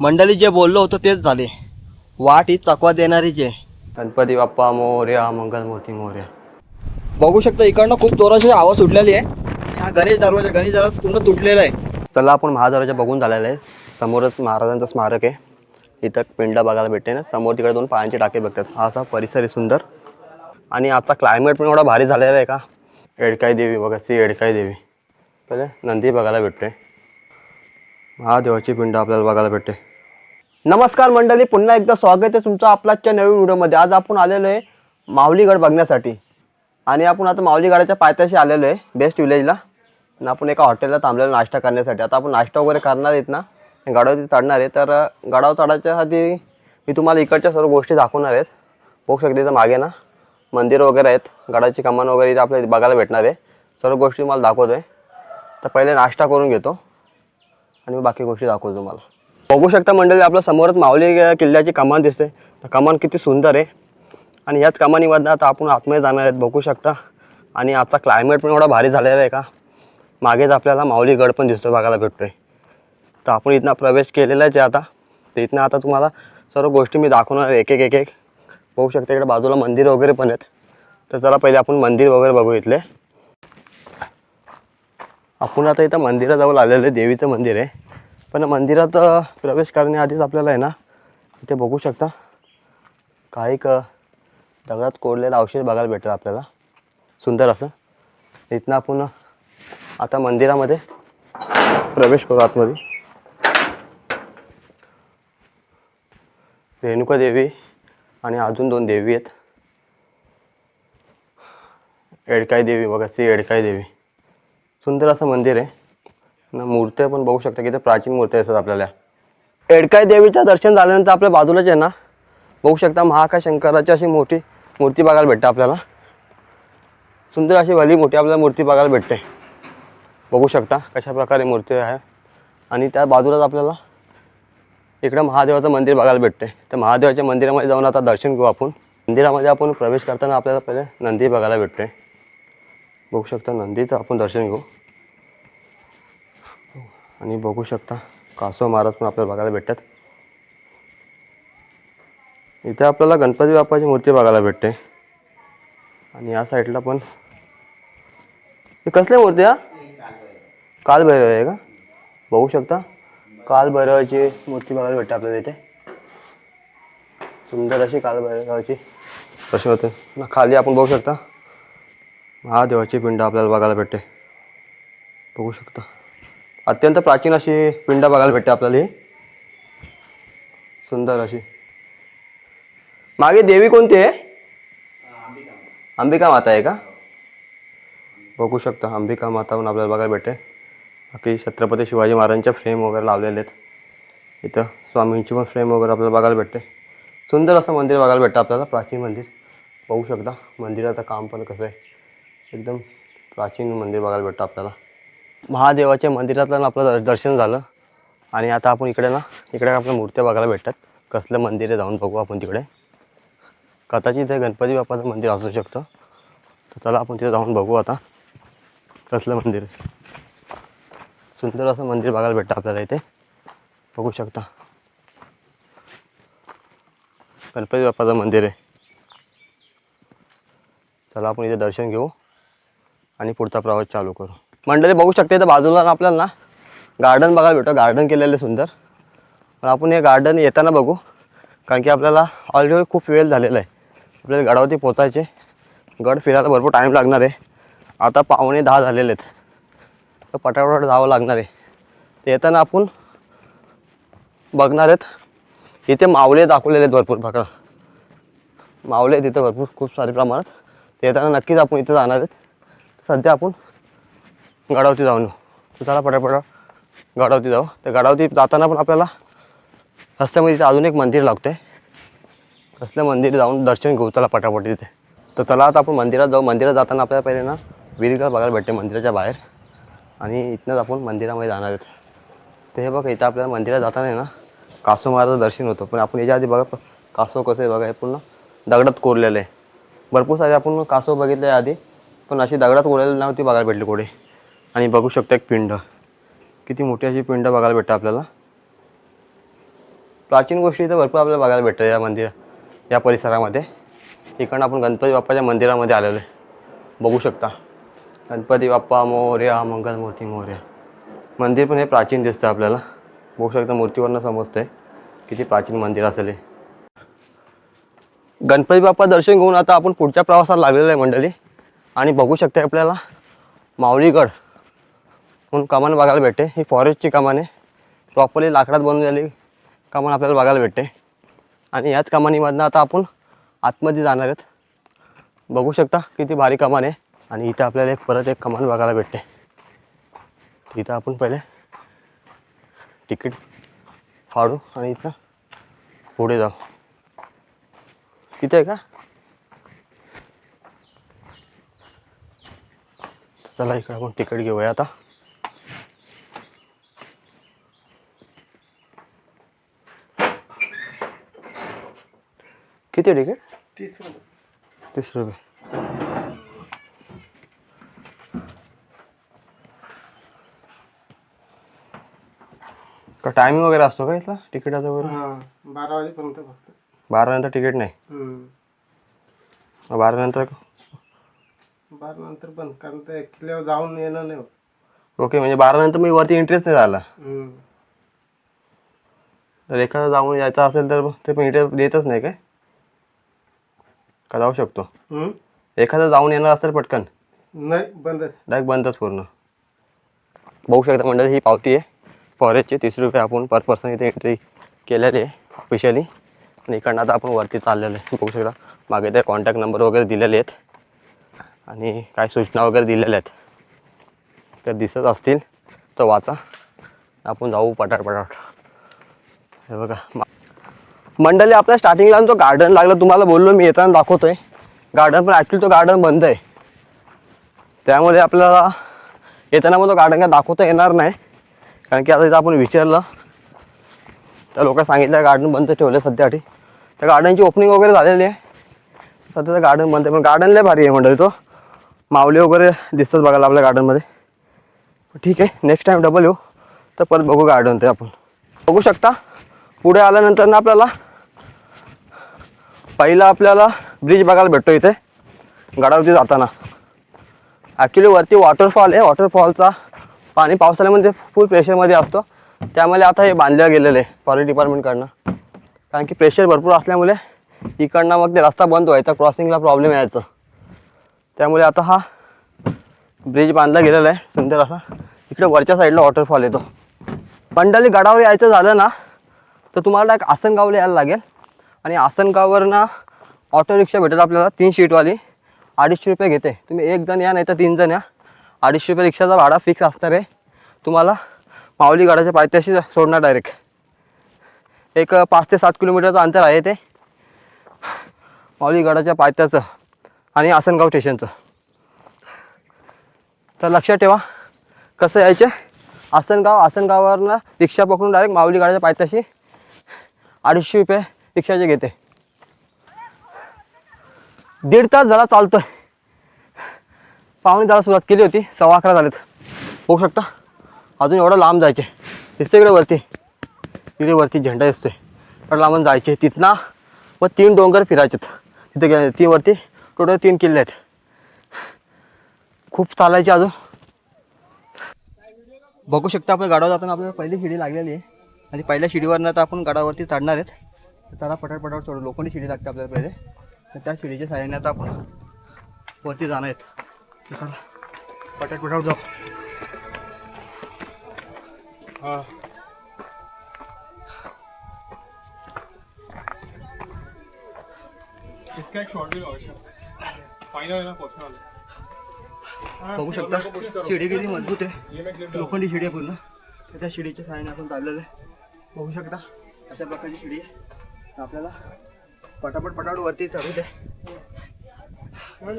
मंडळी जे बोललो होतो तेच झाले. वाट ही चकवा देणारीच आहे. गणपती बाप्पा मोरया, मंगलमूर्ती मोरया. बघू शकता इकडनं खूप जोराची आवाज सुटलेली आहे. हा गणेश दरवाजा पूर्ण तुटलेला आहे. चला आपण महादरवाजा बघून झालेला आहे. समोरच महाराजांचं स्मारक आहे. इथं पिंड बघायला भेटते ना. समोर तिकडे दोन पायांचे टाके बघतात. हा असा परिसर आहे सुंदर. आणि आता क्लायमेट पण एवढा भारी झालेला आहे का. एडकाई देवी बघा, सी एडकाई देवी. पहिले नंदी बघायला भेटते. महादेवाची पिंड आपल्याला बघायला भेटते. नमस्कार मंडळी, पुन्हा एकदा स्वागत आहे तुमचं आपल्याच्या नवीन व्हिडिओमध्ये. आज आपण आलेलो आहे माऊलीगड बघण्यासाठी. आणि आपण आता माऊलीगडाच्या पायथ्याशी आलेलो आहे, बेस्ट विलेजला. आणि आपण एका हॉटेलला थांबलेलो नाश्ता करण्यासाठी. आता आपण नाश्ता वगैरे करणार आहेत ना, गडावरती चढणार आहे. तर गडावर चढायच्या आधी मी तुम्हाला इकडच्या सर्व गोष्टी दाखवणार आहेत. बघू शकते इथं मागे ना मंदिर वगैरे आहेत, गडाची कमान वगैरे इथं आपल्याला बघायला भेटणार आहे. सर्व गोष्टी तुम्हाला दाखवतो आहे. तर पहिले नाश्ता करून घेतो आणि बाकी गोष्टी दाखवतो तुम्हाला. बघू शकता मंडळी, आपल्या समोरच माऊली किल्ल्याची कमान दिसते. कमान किती सुंदर आहे. आणि याच कमानीमधनं आता आपण आतमध्ये जाणार आहेत, बघू शकता. आणि आता क्लायमेट पण एवढा भारी झालेला आहे का. मागेच आपल्याला माऊली गड पण दिसतो, बघायला भेटतोय. तर आपण इथनं प्रवेश केलेलाच आहे आता. तर इथनं आता तुम्हाला सर्व गोष्टी मी दाखवणार एक एक. बघू शकता इकडे बाजूला मंदिर वगैरे पण आहेत. तर चला पहिले आपण मंदिर वगैरे बघू इथले. आपण आता इथं मंदिराजवळ आलेलं आहे, देवीचं मंदिर आहे. पण मंदिरात प्रवेश करण्याआधीच आपल्याला आहे ना, इथे बघू शकता काही दगडात कोरलेलं अवशेष बघायला भेटतं आपल्याला, सुंदर असं. इथनं आपण आता मंदिरामध्ये प्रवेश करू आतमध्ये. रेणुका देवी आणि अजून दोन देवी आहेत. एडकाई देवी बघा, सी एडकाई देवी. सुंदर असं मंदिर आहे ना. मूर्त्या पण बघू शकता की ते प्राचीन मूर्त्या असतात आपल्याला. एडकाई देवीचं दर्शन झाल्यानंतर आपल्या बाजूलाच आहे ना, बघू शकता महाकाय शंकराची अशी मोठी मूर्ती बघायला भेटते आपल्याला. सुंदर अशी भली मोठी आपल्याला मूर्ती बघायला भेटते. बघू शकता कशा प्रकारे मूर्ती आहे. आणि त्या बाजूलाच आपल्याला इकडं महादेवाचं मंदिर बघायला भेटते. तर महादेवाच्या मंदिरामध्ये जाऊन आता दर्शन घेऊ आपण. मंदिरामध्ये आपण प्रवेश करताना आपल्याला पहिले नंदी बघायला भेटते. बघू शकता नंदीचं आपण दर्शन घेऊ. आणि बघू शकता कासव महाराज पण आपल्याला बघायला भेटतात. इथे आपल्याला गणपती बाप्पाची मूर्ती बघायला भेटते. आणि या साईडला पण कसली मूर्ती हा, कालभैरव आहे का. बघू शकता कालभैरवाची मूर्ती बघायला भेटते आपल्याला इथे. सुंदर अशी कालभैरवाची कशी होते ना. खाली आपण बघू शकता महादेवाची पिंड आपल्याला बघायला भेटते. बघू शकता अत्यंत प्राचीन अशी पिंड बघायला भेटते आपल्याला ही, सुंदर अशी. मागे देवी कोणती आहे, अंबिका माता आहे का. बघू शकता अंबिका माता पण आपल्याला बघायला भेटते. बाकी छत्रपती शिवाजी महाराजांच्या फ्रेम वगैरे लावलेले आहेत. इथं स्वामींची पण फ्रेम वगैरे आपल्याला बघायला भेटते. सुंदर असं मंदिर बघायला भेटतं आपल्याला, प्राचीन मंदिर. बघू शकता मंदिराचं काम पण कसं आहे, एकदम प्राचीन मंदिर बघायला भेटतं आपल्याला. महादेवाच्या मंदिरातलं आपलं दर्शन झालं. आणि आता आपण इकडे ना, इकडे आपल्या मूर्त्या बघायला भेटतात. कसलं मंदिर आहे जाऊन बघू आपण तिकडे. कदाचित इथे गणपती बाप्पाचं मंदिर असू शकतं. तर चला आपण तिथे जाऊन बघू आता कसलं मंदिर आहे. सुंदर असं मंदिर बघायला भेटतं आपल्याला इथे. बघू शकता गणपती बाप्पाचं मंदिर आहे. चला आपण इथे दर्शन घेऊ आणि पुढचा प्रवास चालू करू. मंडळी बघू शकते इथं बाजूला आपल्याला ना गार्डन बघायला भेटतं. गार्डन केलेलं सुंदर. पण आपण हे गार्डन येताना बघू, कारण की आपल्याला ऑलरेडी खूप वेळ झालेला आहे. आपल्याला गडावरती पोचायचे. गड फिरायला भरपूर टाईम लागणार आहे. आता 9:45 झालेले आहेत. तर पटापट जावं लागणार आहे. तर येताना आपण बघणार आहेत इथे मावळे दाखवलेले आहेत भरपूर. बघा मावळे आहेत इथं भरपूर, खूप सारे प्रमाणात. तर येताना नक्कीच आपण इथं जाणार आहेत. सध्या आपण गडावरती जाऊन येऊ. चला पटापट गडावरती जाऊ. तर गडावरती जाताना पण आपल्याला रस्त्यामध्ये इथे अजून एक मंदिर लागतं आहे. कसलं मंदिर जाऊन दर्शन घेऊ चला पटापट तिथे. तर चला आता आपण मंदिरात जाऊ. मंदिरात जाताना आपल्याला पहिले ना विहिरीला बघायला भेटते मंदिराच्या बाहेर. आणि इथनंच आपण मंदिरामध्ये जाणार आहेत. तर हे बघा इथं आपल्याला मंदिरात जाताना आहे ना कासव महाराजाचं दर्शन होतं. पण आपण याच्या आधी बघा कासव कसं आहे बघा, हे पूर्ण दगडात कोरलेलं आहे. भरपूर सारे आपण कासव बघितले आधी, पण अशी दगडात कोरलेली नव्हती बघायला भेटली कोणी. आणि बघू शकता एक पिंड, किती मोठी अशी पिंड बघायला भेटते आपल्याला. प्राचीन गोष्टी तर भरपूर आपल्याला बघायला भेटतं या या परिसरामध्ये. इकडनं आपण गणपती बाप्पाच्या मंदिरामध्ये आलेलो आहे. बघू शकता गणपती बाप्पा मोरया मंगलमूर्ती मोरया. मंदिर पण हे प्राचीन दिसतं आपल्याला. बघू शकता मूर्तीवरनं समजतंय किती प्राचीन मंदिर असेल हे. गणपती बाप्पा दर्शन घेऊन आता आपण पुढच्या प्रवासाला लागलेलो आहे मंडळी. आणि बघू शकता आपल्याला माऊलीगड म्हणून कमान बघायला भेटते. ही फॉरेस्टची कमान आहे. प्रॉपरली लाकडात बनवलेली कमान आपल्याला बघायला भेटते. आणि याच कमानीमधनं आता आपण आतमध्ये जाणार आहेत. बघू शकता किती भारी कमान आहे. आणि इथं आपल्याला परत एक कमान बघायला भेटते. इथं आपण पहिले तिकीट फाडू आणि इथं पुढे जाऊ. इथे आहे का? चला इकडे आपण तिकीट घेऊया आता. किती तिकीट? 30 रुपये. 30 रुपये. का टायमिंग वगैरे असतो का इथला तिकिटाचा वगैरे? 12 वाजेपर्यंत फक्त. 12 नंतर तिकीट नाही? 12 नंतर? 12 नंतर बंद, कारण ते किल्ल्यावर जाऊन येणं नाही होत. ओके, म्हणजे 12 नंतर मी वरती इंटरेस्ट नाही झाला. तर एखादा जाऊन यायचं असेल तर ते पण इंटरेस्ट देतच नाही काय? का जाऊ शकतो? एखादा जाऊन येणार असेल पटकन? नाही, बंदच. डायरेक्ट बंदच पूर्ण. बघू शकता मंडळी ही पावती आहे फॉरेस्टची. 30 रुपये आपण पर पर्सन इथे एंट्री केलेली आहे ऑफिशियली. आणि इकडनं आता आपण वरती चाललेलं आहे. बघू शकता मागे ते कॉन्टॅक्ट नंबर वगैरे दिलेले आहेत आणि काय सूचना वगैरे दिलेल्या आहेत. तर दिसत असतील तर वाचा. आपण जाऊ पटापट. हे बघा मंडळी आपल्या स्टार्टिंगला तो गार्डन लागला. तुम्हाला बोललो मी येताना दाखवतोय गार्डन, पण ॲक्च्युली तो गार्डन बंद आहे. त्यामुळे आपल्याला येताना मग तो गार्डन काय दाखवता येणार नाही. कारण की आता इथं आपण विचारलं त्या लोकांनी सांगितलं गार्डन बंद ठेवलं सध्यासाठी. त्या गार्डनची ओपनिंग वगैरे झालेली आहे. सध्या गार्डन बंद आहे, पण गार्डन लय भारी आहे मंडळी. तो माऊली वगैरे दिसतात बघायला आपल्या गार्डनमध्ये. ठीक आहे, नेक्स्ट टाईम डबल येऊ तर परत बघू गार्डन. ते आपण बघू शकता पुढे आल्यानंतर ना आपल्याला पहिला आपल्याला ब्रिज बघायला भेटतो इथे गडावरती जाताना. ॲक्च्युली वरती वॉटरफॉल आहे. वॉटरफॉलचा पाणी पावसाळ्यामध्ये फुल प्रेशरमध्ये असतो. त्यामुळे आता हे बांधलं गेलेलं आहे फॉरेस्ट डिपार्टमेंटकडनं. कारण की प्रेशर भरपूर असल्यामुळे इकडनं मग ते रस्ता बंद व्हायचा, क्रॉसिंगला प्रॉब्लेम यायचं. त्यामुळे आता हा ब्रिज बांधला गेलेला आहे सुंदर असा. इकडे वरच्या साईडला वॉटरफॉल येतो. मंडळी गडावर यायचं झालं ना तर तुम्हाला एक आसनगावला यायला लागेल. आणि आसनगाववर ना ऑटो रिक्षा भेटेल आपल्याला 3 सीटवाली. 250 रुपये घेते. तुम्ही 1 जण या नाही तर 3 जण या. 250 रुपये रिक्षाचा भाडा फिक्स असणार आहे. तुम्हाला माऊली गडाच्या पायथ्याशी सोडणार डायरेक्ट. एक 5 ते 7 किलोमीटरचं अंतर आहे ते माऊली गडाच्या पायथ्याचं आणि आसनगाव स्टेशनचं. तर लक्षात ठेवा कसं यायचे. आसनगावावरनं रिक्षा पकडून डायरेक्ट माऊली गडाच्या पायथ्याशी 250 रुपये रिक्षाचे घेते. 1.5 तास झाला चालतोय. 9:45 सुरुवात केली होती, 11:15 झालेत. बघू शकता अजून एवढं लांब जायचे. दिसतं इकडे वरती, इकडे वरती झेंडा दिसतोय. एवढं लांबून जायचे. तिथनं मग 3 डोंगर फिरायचेत. तिथे गेले 3 वरती टोटल 3 किल्ले आहेत. खूप चालायचे अजून. बघू शकता आपण गडावर जाताना आपल्याला पहिली शिडी लागलेली आहे. आणि पहिल्या शिडीवरनं आता आपण गडावरती चढणार आहेत. तर त्याला पटापट चढू. लोखंडी शिडी लागते आपल्याला पहिले. तर त्या शिडीच्या सहाय्याने आता आपण वरती जाणार आहेत. तर त्याला पटापट जाऊ. इसका एक शॉर्ट वीडियो आवश्यक फाइनल है ना पहुंचने वाले. बघू शकता शिडी किती मजबूत आहे. लोखंडी शिडी आहे पूर्ण. तर त्या शिडीच्या सहाय्याने आपण चाललेलं आहे. बघू शकता अशा प्रकारची शिडी आहे. आपल्याला पटापट वरती चढू दे.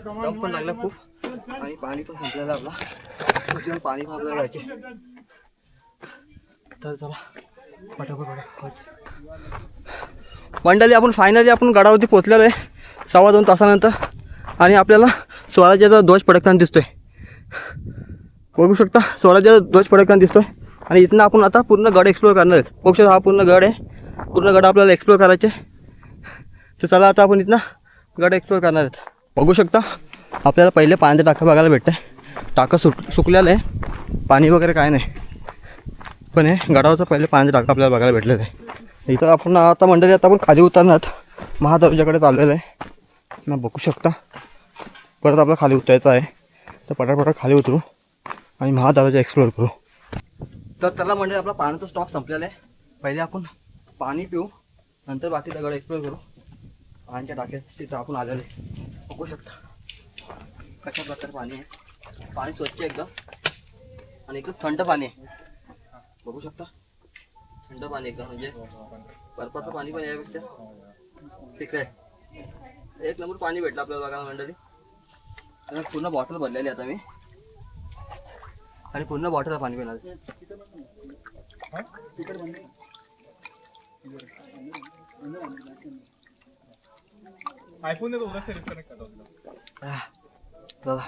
दम पण लागला खूप आणि पाणी पण संपलेलं आपला. पाणी पण आपल्याला घ्यायचे. तर चला पटापट. मंडळी आपण फायनली आपण गडावरती पोहोचलेलो आहे 2.25 तासानंतर. आणि आपल्याला स्वराज्याचा ध्वज फडकताना दिसतोय. बघू शकता स्वराज्याचा ध्वज फडकताना दिसतोय. आणि इथनं आपण आता पूर्ण गड एक्सप्लोर करणार आहेत. बघू शकता हा पूर्ण गड आहे. पूर्ण गड आपल्याला एक्सप्लोर करायचे. तर चला आता आपण इथनं गड एक्सप्लोर करणार आहेत. बघू शकता आपल्याला पहिले पाण्याचं टाकं बघायला भेटतं आहे. टाकं सुकलेलं आहे, पाणी वगैरे काय नाही, पण हे गडावरचं पहिले पाण्याचं टाकं आपल्याला बघायला भेटलेलं आहे. इथं आपण आता मंडळी आता आपण खाली उतरणार महादरवाजाकडे चाललेलं आहे ना. बघू शकता परत आपल्याला खाली उतरायचं आहे. तर पटापट खाली उतरू आणि महादरवाजा एक्सप्लोर करू. तर चला म्हणजे आपला पाण्याचा स्टॉक संपलेला आहे. पहिले आपण पाणी पिऊ, नंतर बाकी दगड एक्सप्लोर करू. पाण्याच्या टाक्यात तिथं आपण आलेले बघू शकता कशा प्रकारे पाणी आहे. पाणी स्वच्छ एकदम आणि एकदम थंड पाणी आहे. बघू शकता थंड पाणी एकदम, म्हणजे बर्फाचं पाणी पण यापेक्षा ठीक आहे. एक नंबर पाणी भेटलं आपल्याला बघायला मंडळी. पूर्ण बॉटल भरलेली आता मी आणि पूर्ण बॉटल पाणी पिणार. आयफोन ने तो उधर से डिस्कनेक्ट कर दो. बघा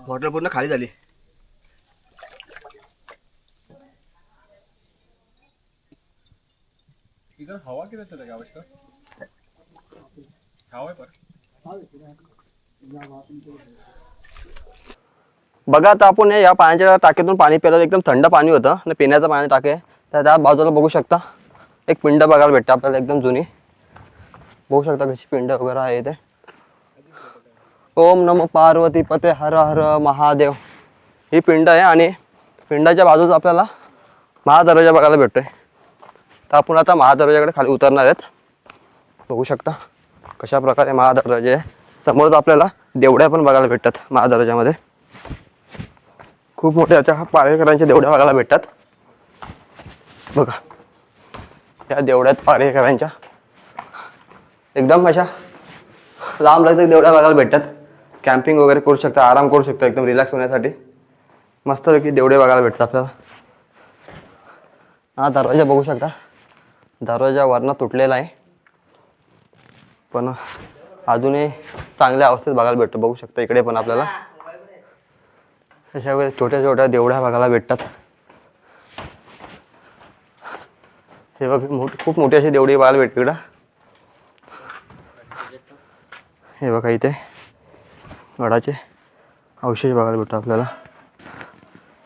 बॉटल पूर्ण खाली झाली. इधर हवा किधर चलेगा आवश्यक हवा है पर. बघा आता आपण या पाण्याच्या टाकीतून पाणी प्यायला. एकदम थंड पाणी होतं आणि पिण्याचं पाणी टाके. तर त्या बाजूला बघू शकता एक पिंड बघायला भेटतं आपल्याला एकदम जुनी. बघू शकता कशी पिंड वगैरे आहे ते. ओम नमो पार्वती पते हर हर महादेव ही पिंड आहे आणि पिंडाच्या बाजूला आपल्याला महादरवाजा बघायला भेटतोय. तर आपण आता महादरवाजाकडे खाली उतरणार आहेत. बघू शकता कशा प्रकारे महादरवाजे आहे. समोर आपल्याला देवड्या पण बघायला भेटतात महादरवाजामध्ये. खूप मोठ्या त्या पारेकरांच्या देवड्या बघायला भेटतात. बघा त्या देवड्यात पारेकरांच्या एकदम अशा लांब लगत देवड्या बघायला भेटतात. कॅम्पिंग वगैरे करू शकता, आराम करू शकता एकदम रिलॅक्स होण्यासाठी. मस्तपैकी देवडे बघायला भेटतात आपल्याला. हा दरवाजा बघू शकता, दरवाजा वरनं तुटलेला आहे पण अजूनही चांगल्या अवस्थेत बघायला भेटतो. बघू शकता इकडे पण आपल्याला अशा वगैरे छोट्या छोट्या देवड्या बघायला भेटतात. हे बघ खूप मोठी अशी देवडी बघायला भेटते इकडं. हे बघा इथे गडाचे अवशेष बघायला भेटतो आपल्याला.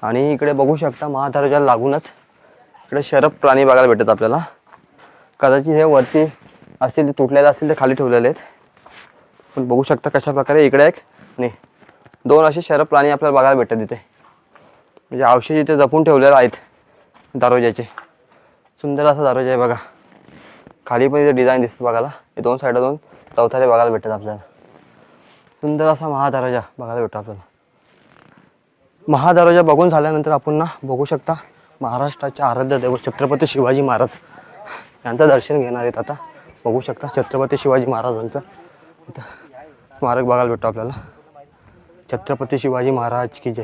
आणि इकडे बघू शकता महादरवाजाला लागूनच इकडे शरप प्राणी बघायला भेटतात आपल्याला. कदाचित हे वरती असतील ते तुटलेले असतील ते खाली ठेवलेले आहेत. पण बघू शकता कशा प्रकारे इकडे एक नाही दोन असे शरप प्राणी आपल्याला बघायला भेटतात इथे. म्हणजे अवशेष इथे जपून ठेवलेले आहेत दरवाजाचे. सुंदर असा दरवाजा आहे बघा. खाली पण इथे डिझाईन दिसतं बघायला. हे दोन साईडला दोन चौथारे बघायला भेटतात आपल्याला. सुंदर असा महादरवाजा बघायला भेटतो आपल्याला. महादरवाजा बघून झाल्यानंतर आपण ना बघू शकता महाराष्ट्राचे आराध्य दैवत छत्रपती शिवाजी महाराज यांचं दर्शन घेणार आहेत आता. बघू शकता छत्रपती शिवाजी महाराजांचं इथं स्मारक बघायला भेटतो आपल्याला. छत्रपती शिवाजी महाराज की जय.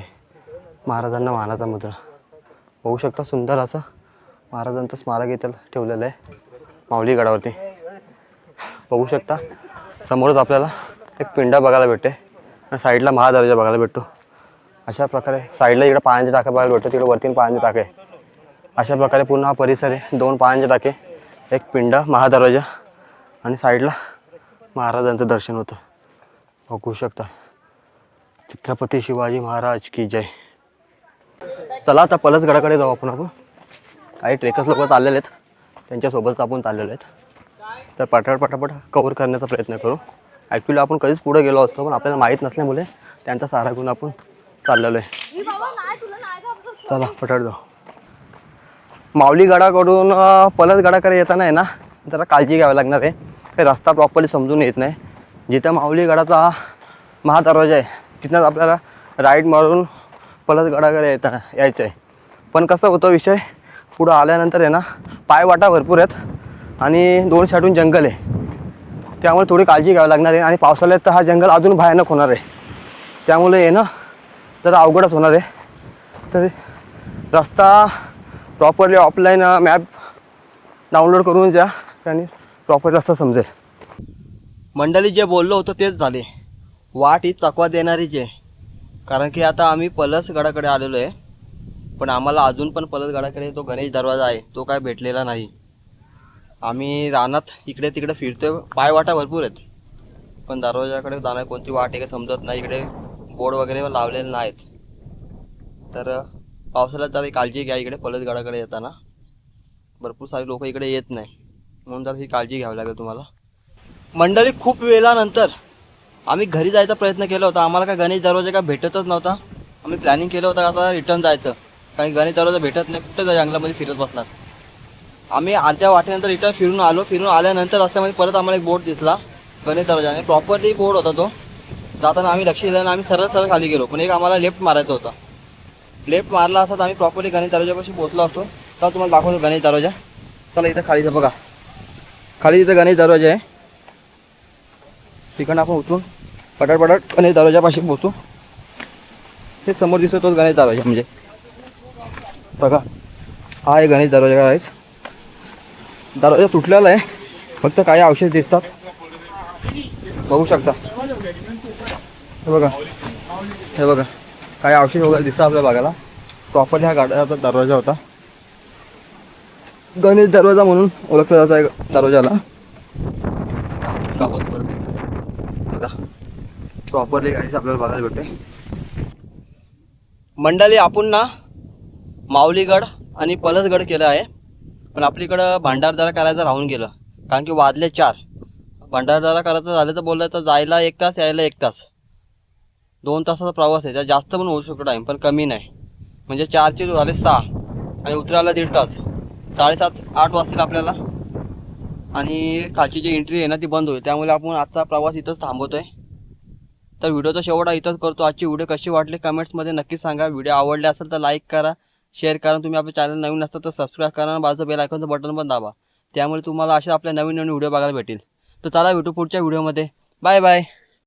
महाराजांना मानाचा मुद्रा. बघू शकता सुंदर असं महाराजांचं स्मारक इथं ठेवलेलं आहे माऊली गडावरती. बघू शकता समोरच आपल्याला एक पिंडा बघायला भेटते आणि साईडला महादरवाजा बघायला भेटतो. अशा प्रकारे साईडला इकडे पाण्याचे टाके बघायला भेटतो, तिकडे वरती पाण्याचे टाके. अशा प्रकारे पूर्ण हा परिसर आहे. दोन पाण्याचे टाके, एक पिंड, महादरवाजा आणि साईडला महाराजांचं दर्शन होतं. बघू शकता छत्रपती शिवाजी महाराज की जय. चला आता पलसगडाकडे जाऊ आपण. काही ट्रेकर्स लोक चाललेले आहेत, त्यांच्यासोबत आपण चाललेलो आहेत. तर पटापट कव्हर करण्याचा प्रयत्न करू. ॲक्च्युली आपण कधीच पुढे गेलो असतो पण आपल्याला माहीत नसल्यामुळे त्यांचा सहारा घेऊन आपण चाललेलो आहे. चला पटापट जाऊ. माऊली गडाकडून पलसगडाकडे येताना आहे ना जरा काळजी घ्यावी लागणार आहे. ते रस्ता प्रॉपरली समजून येत नाही. जिथं माऊली गडाचा महादरवाजा आहे तिथनंच आपल्याला राईट मारून पलसगडाकडे यायचं आहे. पण कसं होतं विषय, पुढं आल्यानंतर आहे ना पायवाटा भरपूर आहेत आणि दोन साईडून जंगल आहे. त्यामुळे थोडी काळजी घ्यावी लागणार आहे. आणि पावसाळ्यात तर हा जंगल अजून भयानक होणार आहे. त्यामुळे आहे ना जरा अवघडच होणार आहे. तर रस्ता प्रॉपरली ऑफलाईन मॅप डाउनलोड करून जा, त्याने प्रॉपर रस्ता समजेल. मंडळी जे बोललो होतं तेच झाले. वाट ही चकवा देणारीच आहे. कारण की आता आम्ही पलसगडाकडे आलेलो आहे, पण आम्हाला अजून पण पलसगडाकडे तो गणेश दरवाजा आहे तो काय भेटलेला नाही. आम्ही रानात इकडे तिकडे फिरतोय, पायवाटा भरपूर आहेत, पण दरवाजाकडे जाणार कोणती वाट आहे का समजत नाही. इकडे बोर्ड वगैरे लावलेले नाहीत. तर पावसाळ्यात जरा काळजी घ्या. इकडे पलसगडाकडे येताना भरपूर सारे लोक इकडे येत नाही, म्हणून जरा ही काळजी घ्यावी लागेल तुम्हाला. मंडळी खूप वेळानंतर आम्ही घरी जायचा प्रयत्न केला होता. आम्हाला काय गणेश दरवाजा काय भेटतच नव्हता. आम्ही प्लॅनिंग केलं होतं आता रिटर्न जायचं, कारण गणेश दरवाजा भेटत नाही. कुठं जंगलामध्ये फिरत बसणार. आम्ही अर्ध्या वाटेनंतर रिटर्न फिरून आलो. फिरून आल्यानंतर रस्त्यामध्ये परत आम्हाला एक बोर्ड दिसला गणेश दरवाजाने. प्रॉपरली बोर्ड होता तो. जाताना आम्ही लक्ष दिलं आणि आम्ही सरळ सरळ खाली गेलो, पण एक आम्हाला लेफ्ट मारायचा होता. लेफ्ट मारला असता तर आम्ही प्रॉपरली गणेश दरवाजापाशी पोहोचलो असतो. तर तुम्हाला दाखवतो गणेश दरवाजा. चला इथं खाली बघा, खाली इथं गणेश दरवाजा आहे. तिकडनं आपण उतरून पटापट गणेश दरवाजापाशी पोहोचू. हे समोर दिसतो तोच गणेश दरवाजा, म्हणजे बघा हा आहे गणेश दरवाजा. काहीच दरवाजा तुटलेला आहे, फक्त काही अवशेष दिसतात, बघू शकता. हे बघा, हे बघा काही अवशेष वगैरे दिसतात आपल्या बघायला. प्रॉपरली हा गाड्याचा दरवाजा होता. गणेश दरवाजा म्हणून ओळखला जात आहे दरवाजाला. बघा प्रॉपरली गाडीच आपल्याला बघायला भेटते. मंडळी आपण ना माऊलीगड आणि पलसगड केलं आहे, पण आपलीकडं भंडारदरा करायचं राहून गेलं. कारण की वाजले 4. भंडारदरा करायचं झालं तर बोललं तर जायला 1 तास, यायला 1 तास, 2 तासाचा प्रवास आहे. त्यात जास्त पण होऊ शकतो टाईम, पण कमी नाही. म्हणजे 4चे झाले 6 आणि उतरायला 1.5 तास. 7:30-8 वाजतील आपल्याला. आणि खालची जी एंट्री आहे ना ती बंद होईल. त्यामुळे आपण आजचा प्रवास इथंच थांबवतो आहे. तर व्हिडिओचा शेवट इथंच करतो. आजची व्हिडिओ कशी वाटली कमेंट्समध्ये नक्की सांगा. व्हिडिओ आवडले असेल तर लाईक करा, शेअर करा. तुम्ही आपल्या चॅनल नवीन असतात तर सबस्क्राईब करा आणि बाजूचं बेल आयकॉनचं बटन पण दाबा. त्यामुळे तुम्हाला अशा आपल्या नवीन नवीन व्हिडिओ बघायला भेटेल. तर चला भेटू पुढच्या व्हिडिओमध्ये. Bye bye.